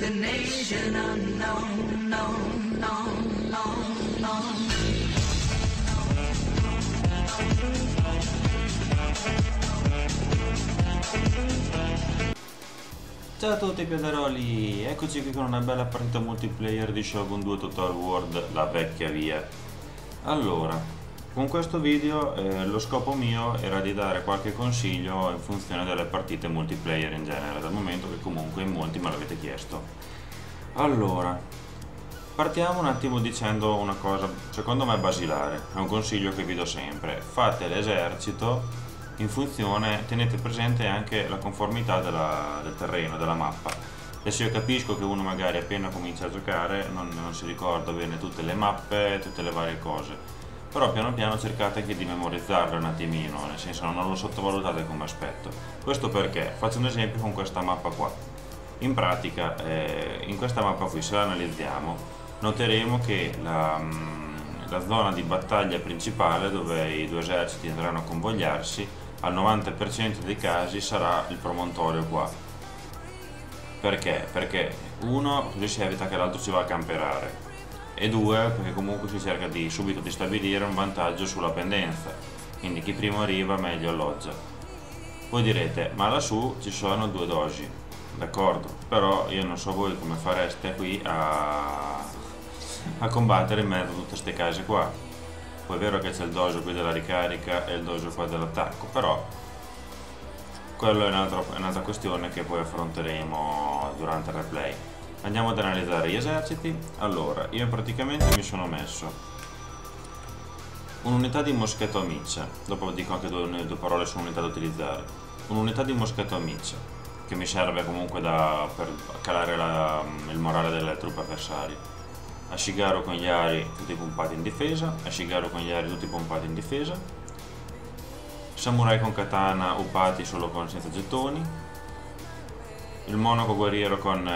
destination unknown, known, known, known, known. Ciao a tutti piaderoli, eccoci qui con una bella partita multiplayer di Shogun 2 Total World, la vecchia via. Allora, con questo video lo scopo mio era di dare qualche consiglio in funzione delle partite multiplayer in genere, dal momento che comunque in molti me l'avete chiesto. Allora, partiamo un attimo dicendo una cosa, secondo me basilare, è un consiglio che vi do sempre: fate l'esercito in funzione, tenete presente anche la conformità del terreno, della mappa. Adesso io capisco che uno magari appena comincia a giocare non si ricorda bene tutte le mappe, tutte le varie cose, però piano piano cercate anche di memorizzarle un attimino, nel senso non lo sottovalutate come aspetto. Questo perché? Faccio un esempio con questa mappa qua. In pratica, in questa mappa qui, se la analizziamo, noteremo che la zona di battaglia principale, dove i due eserciti andranno a convogliarsi, al 90% dei casi sarà il promontorio qua. Perché? Perché uno, così si evita che l'altro si va a camperare, e due, perché comunque si cerca di subito di stabilire un vantaggio sulla pendenza, quindi chi primo arriva meglio alloggia. Voi direte, ma lassù ci sono due doji, d'accordo, però io non so voi come fareste qui a combattere in mezzo a tutte queste case qua. Poi è vero che c'è il dojo qui della ricarica e il dojo qua dell'attacco, però quello è un'altra questione che poi affronteremo durante il replay. Andiamo ad analizzare gli eserciti. Allora, io praticamente mi sono messo un'unità di moschetto a miccia, dopo dico anche due parole su unità da utilizzare. Un'unità di moschetto a miccia, che mi serve comunque per calare il morale delle truppe avversarie. Ashigaru con gli ari tutti pompati in difesa, Ashigaru con gli ari tutti pompati in difesa, samurai con katana upati solo senza gettoni, il monaco guerriero con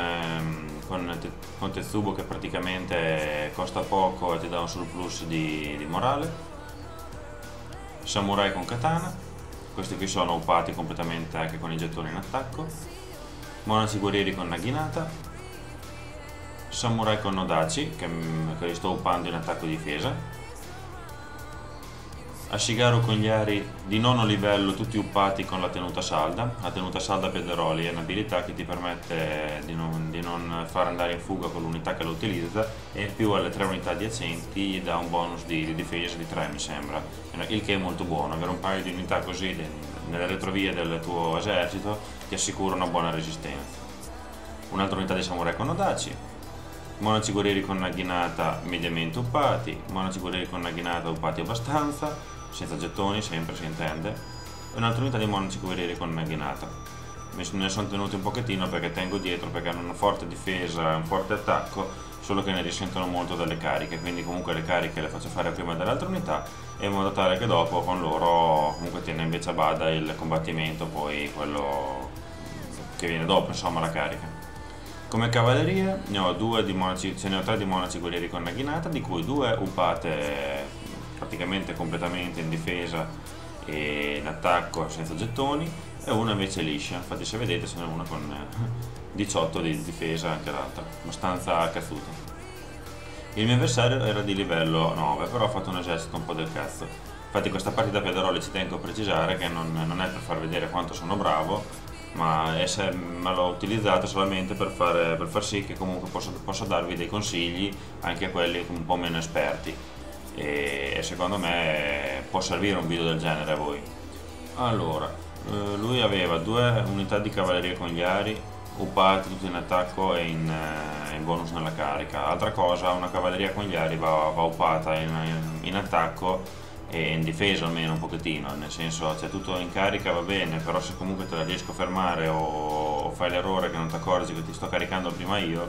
Tetsubo che praticamente costa poco e ti dà un surplus di morale, samurai con katana, questi qui sono upati completamente anche con i gettoni in attacco, monaci guerrieri con naginata, samurai con Nodachi che li sto uppando in attacco e difesa, Ashigaru con gli ari di nono livello tutti uppati con la tenuta salda. La tenuta salda piederoli è un'abilità che ti permette di non far andare in fuga con l'unità che lo utilizza, e in più alle 3 unità adiacenti gli dà un bonus di difesa di 3 mi sembra, il che è molto buono. Avere un paio di unità così nelle retrovie del tuo esercito ti assicura una buona resistenza. Un'altra unità di samurai con Nodachi, monaci guerrieri con naginata mediamente uppati, monaci guerrieri con naginata uppati abbastanza, senza gettoni sempre si intende, e un'altra unità di monaci guerrieri con naginata. Ne sono tenuti un pochettino perché tengo dietro, perché hanno una forte difesa e un forte attacco, solo che ne risentono molto dalle cariche, quindi comunque le cariche le faccio fare prima delle altre unità, in modo tale che dopo con loro comunque tiene invece a bada il combattimento, poi quello che viene dopo, insomma, la carica. Come cavalleria ne ho 3 di monaci guerrieri con naginata, di cui 2 uppate praticamente completamente in difesa e in attacco senza gettoni, e una invece liscia. Infatti se vedete ce n'è una con 18 di difesa, anche l'altra abbastanza cazzuta. Il mio avversario era di livello 9, però ha fatto un esercito un po' del cazzo. Infatti questa partita piederoli ci tengo a precisare che non è per far vedere quanto sono bravo, ma l'ho utilizzata solamente per far sì che comunque possa darvi dei consigli anche a quelli un po' meno esperti, e secondo me può servire un video del genere a voi. Allora, lui aveva 2 unità di cavalleria con gli ari uppati tutti in attacco e in bonus nella carica. Altra cosa, una cavalleria con gli ari va uppata in attacco e in difesa almeno un pochettino, nel senso, c'è tutto in carica va bene, però se comunque te la riesco a fermare o fai l'errore che non ti accorgi che ti sto caricando prima io,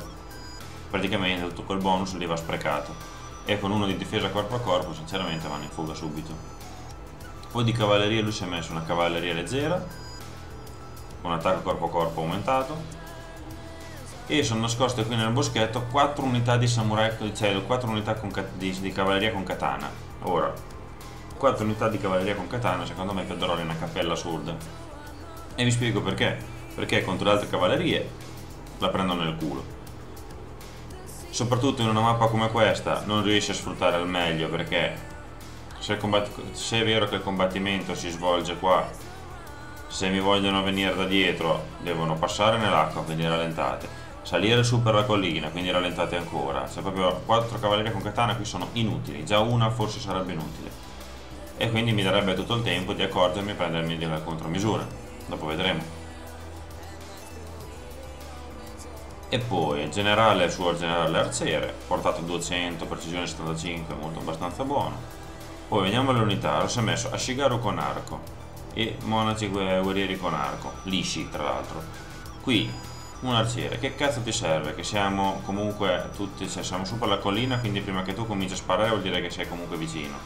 praticamente tutto quel bonus lì va sprecato, e con uno di difesa corpo a corpo sinceramente vanno in fuga subito. Poi di cavalleria lui si è messo una cavalleria leggera con attacco corpo a corpo aumentato, e sono nascoste qui nel boschetto 4 unità di samurai, cioè 4 unità di cavalleria con katana. Ora, 4 unità di cavalleria con katana secondo me prenderò una cappella assurda, e vi spiego perché. Perché contro le altre cavallerie la prendono nel culo, soprattutto in una mappa come questa non riesci a sfruttare al meglio, perché se è vero che il combattimento si svolge qua, se mi vogliono venire da dietro devono passare nell'acqua, quindi rallentate, salire su per la collina, quindi rallentate ancora. C'è proprio 4 cavallerie con katana qui sono inutili, già una forse sarebbe inutile, e quindi mi darebbe tutto il tempo di accorgermi e prendermi delle contromisure. Dopo vedremo. E poi il generale, il suo generale arciere, portato 200, precisione 75, molto abbastanza buono. Poi veniamo alle unità, si è messo Ashigaru con arco e monaci guerrieri con arco, lisci tra l'altro. Qui un arciere, che cazzo ti serve? Che siamo comunque tutti, cioè siamo su per la collina, quindi prima che tu cominci a sparare vuol dire che sei comunque vicino.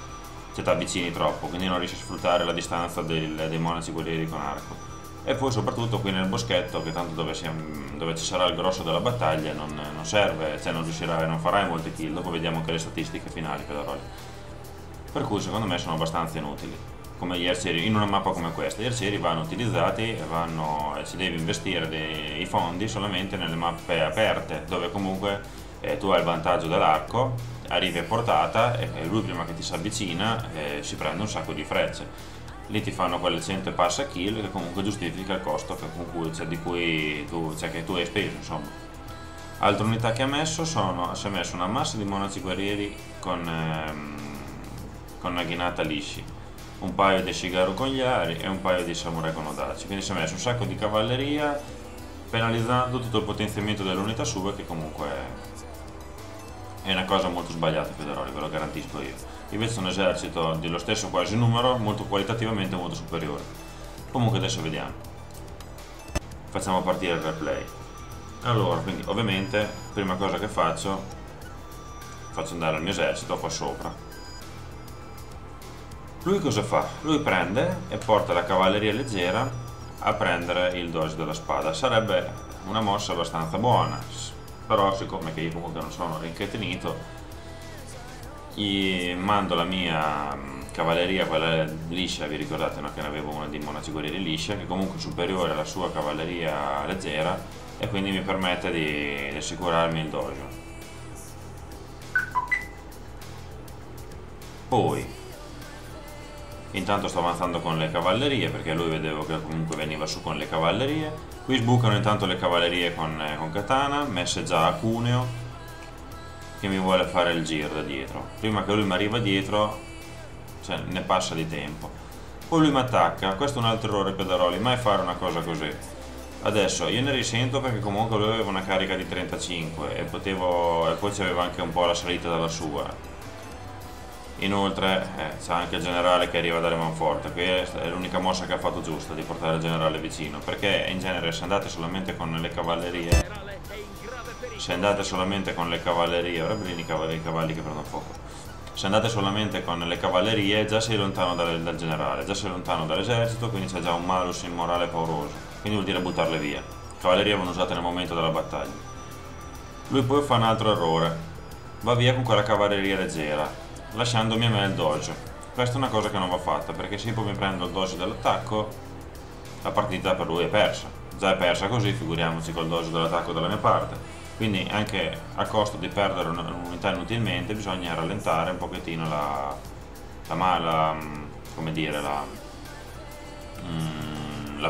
Cioè ti avvicini troppo, quindi non riesci a sfruttare la distanza dei monaci guerrieri con arco. E poi soprattutto qui nel boschetto, che tanto dove ci sarà il grosso della battaglia non serve, cioè non riuscirai, non farai molte kill. Dopo vediamo anche le statistiche finali, Pedroli. Per cui secondo me sono abbastanza inutili come gli arcieri in una mappa come questa. Gli arcieri vanno utilizzati e si deve investire i fondi solamente nelle mappe aperte, dove comunque tu hai il vantaggio dell'arco, arrivi a portata e lui prima che ti si avvicina si prende un sacco di frecce. Lì ti fanno quelle 100 e passa kill, che comunque giustifica il costo che tu hai speso, insomma. Altre unità che ha messo si è messo una massa di monaci guerrieri con Naginata lisci, un paio di Shigaru con gli ari e un paio di samurai con odachi. Quindi si è messo un sacco di cavalleria, penalizzando tutto il potenziamento dell'unità sub, che comunque è una cosa molto sbagliata, Federoli, ve lo garantisco io. Invece un esercito dello stesso quasi numero, molto qualitativamente molto superiore. Comunque adesso vediamo. Facciamo partire il replay. Allora, quindi ovviamente prima cosa che faccio andare il mio esercito qua sopra. Lui cosa fa? Lui prende e porta la cavalleria leggera a prendere il doge della spada. Sarebbe una mossa abbastanza buona, però siccome che io comunque non sono rincretinito, gli mando la mia cavalleria, quella liscia. Vi ricordate, no? Che ne avevo una di monaci guerrieri liscia, che comunque è superiore alla sua cavalleria leggera, e quindi mi permette di assicurarmi il dojo. Poi intanto sto avanzando con le cavallerie, perché lui vedevo che comunque veniva su con le cavallerie. Qui sbucano intanto le cavallerie con katana, messe già a cuneo, che mi vuole fare il giro da dietro. Prima che lui mi arriva dietro, cioè ne passa di tempo. Poi lui mi attacca. Questo è un altro errore, Pedroli, mai fare una cosa così. Adesso io ne risento, perché comunque lui aveva una carica di 35 e poi c'aveva anche un po' la salita dalla sua. Inoltre c'è anche il generale che arriva dalle manforte. Qui è l'unica mossa che ha fatto giusta, di portare il generale vicino, perché in genere se andate solamente con le cavallerie, ora bene i cavalli che prendono fuoco. Se andate solamente con le cavallerie già sei lontano dal generale, già sei lontano dall'esercito, quindi c'è già un malus in morale pauroso, quindi vuol dire buttarle via. Le cavallerie vanno usate nel momento della battaglia. Lui poi fa un altro errore, va via con quella cavalleria leggera, lasciandomi a me il dojo. Questa è una cosa che non va fatta, perché se poi mi prendo il dojo dell'attacco, la partita per lui è persa. Già è persa così, figuriamoci col dojo dell'attacco dalla mia parte. Quindi anche a costo di perdere un'unità inutilmente bisogna rallentare un pochettino la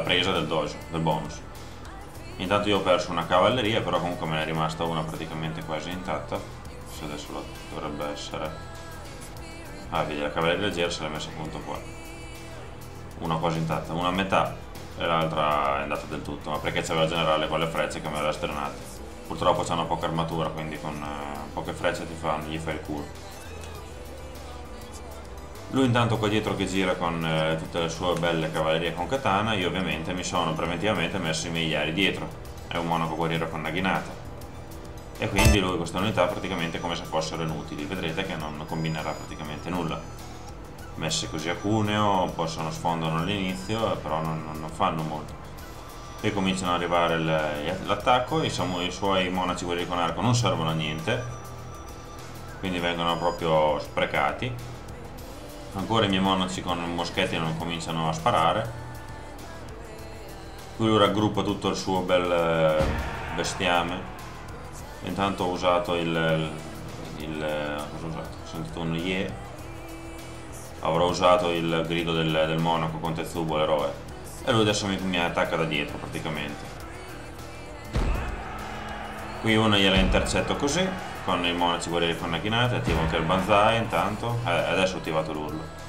presa del dojo, del bonus. Intanto io ho perso una cavalleria, però comunque me ne è rimasta una praticamente quasi intatta. Se adesso dovrebbe essere... vedi, la cavalleria leggera se l'è messa appunto qua. Una quasi intatta, una a metà e l'altra è andata del tutto, ma perché c'aveva il generale con le frecce che me l'ha strenata. Purtroppo c'hanno poca armatura, quindi con poche frecce gli fai il culo. Lui intanto qua dietro che gira con tutte le sue belle cavallerie con katana, io ovviamente mi sono preventivamente messo i miei iari dietro. È un monaco guerriero con Naginata. E quindi lui queste unità praticamente come se fossero inutili, vedrete che non combinerà praticamente nulla. Messe così a cuneo, sfondano all'inizio, però non fanno molto. E cominciano ad arrivare l'attacco, i suoi monaci guerrieri con arco non servono a niente, quindi vengono proprio sprecati. Ancora i miei monaci con moschetti non cominciano a sparare. Qui lui raggruppa tutto il suo bel bestiame Intanto ho usato cosa ho usato? Ho sentito un Ye. Avrò usato il grido del monaco con Tetsubo l'eroe. E lui adesso mi attacca da dietro praticamente. Qui uno gliela intercetto così, con i monaci guerrieri con Naginata, attivo anche il Banzai intanto, adesso ho attivato l'urlo.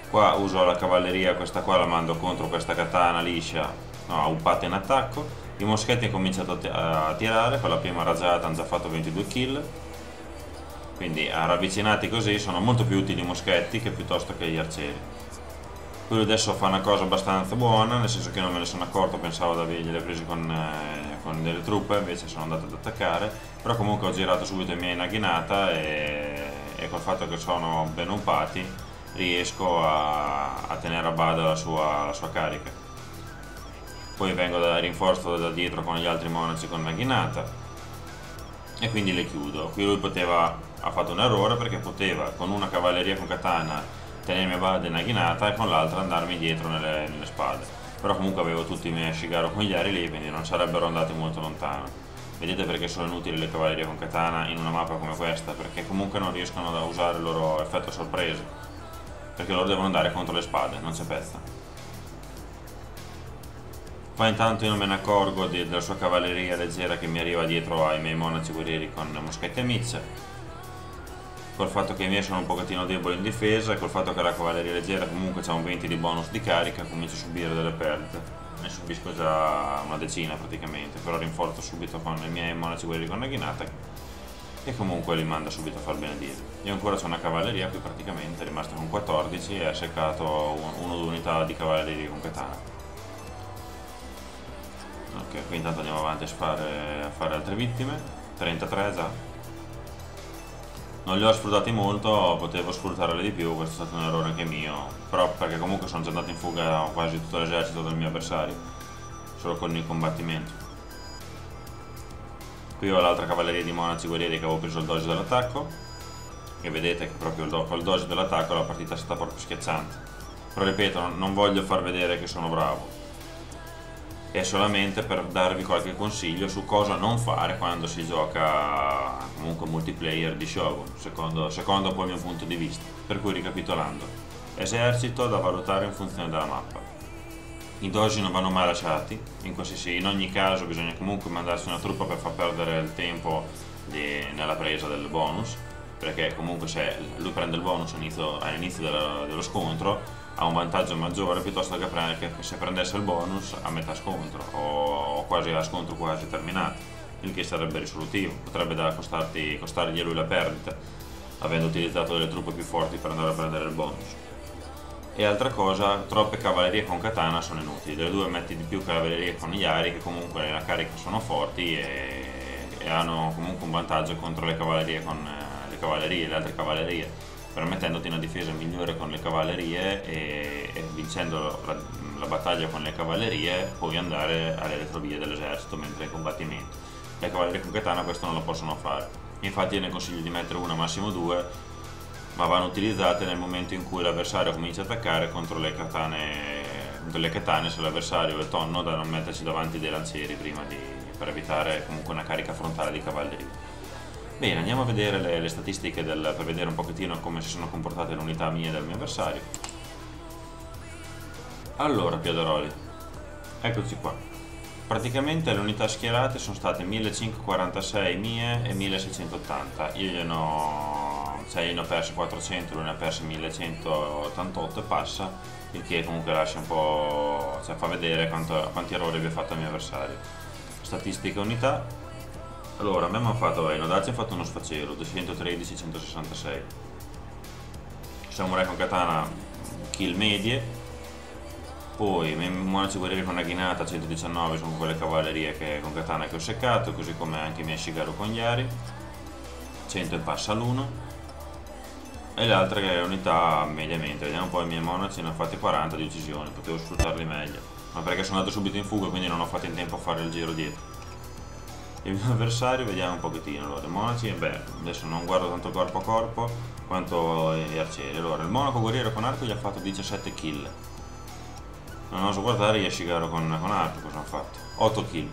Qua uso la cavalleria, questa qua la mando contro questa katana liscia, no, uppata in attacco. I moschetti hanno cominciato a tirare, con la prima raggiata hanno già fatto 22 kill. Quindi ravvicinati così sono molto più utili i moschetti che piuttosto che gli arcieri. Quello adesso fa una cosa abbastanza buona, nel senso che non me ne sono accorto, pensavo di avergliele presi con delle truppe, invece sono andato ad attaccare, però comunque ho girato subito i miei Naginata e col fatto che sono ben uppati riesco a tenere a bada la sua carica. Poi vengo da rinforzo da dietro con gli altri monaci con Naginata e quindi le chiudo. Qui lui ha fatto un errore perché poteva con una cavalleria con katana tenermi a bada Naginata e con l'altra andarmi dietro nelle spade, però comunque avevo tutti i miei Shigaru congliari lì, quindi non sarebbero andati molto lontano. Vedete perché sono inutili le cavallerie con katana in una mappa come questa? Perché comunque non riescono a usare il loro effetto sorpresa, perché loro devono andare contro le spade, non c'è pezza. Qua intanto io non me ne accorgo della sua cavalleria leggera che mi arriva dietro ai miei monaci guerrieri con moschetti e mizze. Col fatto che i miei sono un pochettino deboli in difesa e col fatto che la cavalleria leggera comunque ha un 20 di bonus di carica, comincio a subire delle perdite. Ne subisco già una decina praticamente, però rinforzo subito con i miei monaci guerrieri con Naginata e comunque li manda subito a far benedire. Io ancora ho una cavalleria qui praticamente, è rimasta con 14 e ha seccato uno o due unità di cavalleria con katana. Ok, qui intanto andiamo avanti a fare altre vittime, 33 già. Non li ho sfruttati molto, potevo sfruttarli di più, questo è stato un errore anche mio, però perché comunque sono già andato in fuga quasi tutto l'esercito del mio avversario, solo con il combattimento. Qui ho l'altra cavalleria di monaci guerrieri che avevo preso il doge dell'attacco, e vedete che proprio col doge dell'attacco la partita è stata proprio schiacciante. Però ripeto, non voglio far vedere che sono bravo, è solamente per darvi qualche consiglio su cosa non fare quando si gioca comunque multiplayer di Shogun, secondo poi il mio punto di vista. Per cui ricapitolando, esercito da valutare in funzione della mappa. I doji non vanno mai lasciati, in ogni caso bisogna comunque mandarsi una truppa per far perdere il tempo nella presa del bonus, perché comunque se lui prende il bonus all'inizio dello scontro ha un vantaggio maggiore piuttosto che se prendesse il bonus a metà scontro o quasi a scontro quasi terminato, il che sarebbe risolutivo, potrebbe costargli a lui la perdita avendo utilizzato delle truppe più forti per andare a prendere il bonus. E altra cosa, troppe cavallerie con katana sono inutili, delle due metti di più cavallerie con Yari che comunque nella carica sono forti e hanno comunque un vantaggio contro le cavallerie le altre cavallerie, permettendoti una difesa migliore con le cavallerie e vincendo la battaglia con le cavallerie puoi andare alle retrovie dell'esercito mentre è in combattimento. Le cavallerie con katana questo non lo possono fare, infatti io ne consiglio di mettere una, massimo due, ma vanno utilizzate nel momento in cui l'avversario comincia a attaccare contro le katane se l'avversario è tonno, da non metterci davanti dei lancieri per evitare comunque una carica frontale di cavalleria. Bene, andiamo a vedere le statistiche per vedere un pochettino come si sono comportate le unità mie del mio avversario. Allora, Piaderoli, eccoci qua. Praticamente le unità schierate sono state 1546 mie e 1680. Io ne ho perse 400, lui ne ha perse 1188 e passa, il che comunque lascia un po', fa vedere quanti errori abbia fatto il mio avversario. Statistiche unità. Allora, abbiamo fatto in Odachi, ho fatto uno sfacelo 213-166, Samurai con katana kill medie, poi monaci guerrieri con Naginata 119 sono quelle cavallerie con katana che ho seccato, così come anche i miei Shigaru congliari, 100 e passa l'1, e le altre unità mediamente. Vediamo un po', i miei monaci ne ho fatti 40 di uccisioni, potevo sfruttarli meglio, ma perché sono andato subito in fuga quindi non ho fatto in tempo a fare il giro dietro. Il mio avversario, vediamo un pochettino. Allora, i monaci, adesso non guardo tanto corpo a corpo quanto gli arcieri. Allora, il monaco guerriero con arco gli ha fatto 17 kill. Non oso guardare gli Shigaru con arco cosa hanno fatto. 8 kill.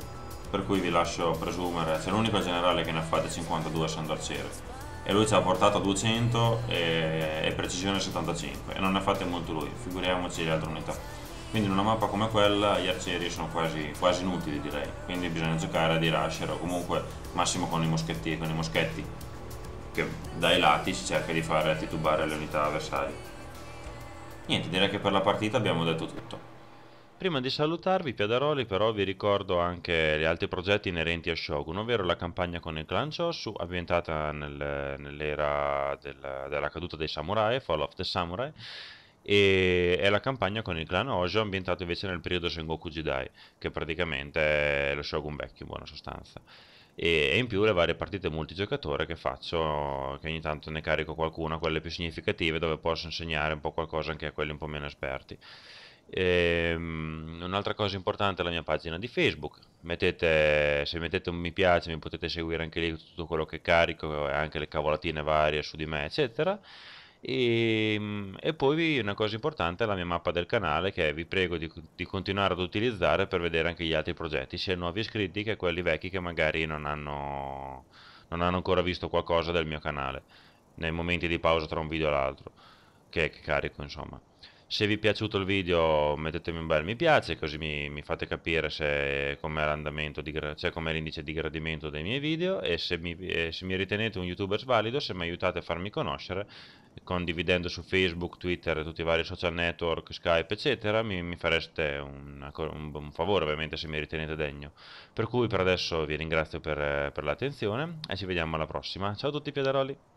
per cui vi lascio presumere, c'è l'unico generale che ne ha fatte 52 a San Darciere e lui ci ha portato a 200 e precisione 75 e non ne ha fatte molto lui, figuriamoci le altre unità. Quindi in una mappa come quella gli arcieri sono quasi inutili direi, quindi bisogna giocare di rusher o comunque massimo con con i moschetti, che dai lati si cerca di fare titubare le unità avversarie. Niente, direi che per la partita abbiamo detto tutto. Prima di salutarvi, Piadaroli, però vi ricordo anche gli altri progetti inerenti a Shogun, ovvero la campagna con il clan Chosu, ambientata nell'era della caduta dei samurai, Fall of the Samurai, e la campagna con il clan Hojo, ambientata invece nel periodo Sengoku Jidai, che praticamente è lo Shogun vecchio in buona sostanza. E in più le varie partite multigiocatore che faccio, che ogni tanto ne carico qualcuna, quelle più significative, dove posso insegnare un po' qualcosa anche a quelli un po' meno esperti. Un'altra cosa importante è la mia pagina di Facebook. Se mettete un mi piace mi potete seguire anche lì tutto quello che carico e anche le cavolatine varie su di me, eccetera. E poi una cosa importante è la mia mappa del canale che vi prego di continuare ad utilizzare per vedere anche gli altri progetti, sia nuovi iscritti che quelli vecchi che magari non hanno ancora visto qualcosa del mio canale, nei momenti di pausa tra un video e l'altro, che carico insomma. Se vi è piaciuto il video mettetemi un bel mi piace, così mi fate capire se com'è l'andamento, cioè com'è l'indice di gradimento dei miei video e se mi ritenete un youtuber valido, se mi aiutate a farmi conoscere, condividendo su Facebook, Twitter, tutti i vari social network, Skype, eccetera, mi fareste un favore ovviamente se mi ritenete degno. Per cui per adesso vi ringrazio per l'attenzione e ci vediamo alla prossima. Ciao a tutti Piadaroli!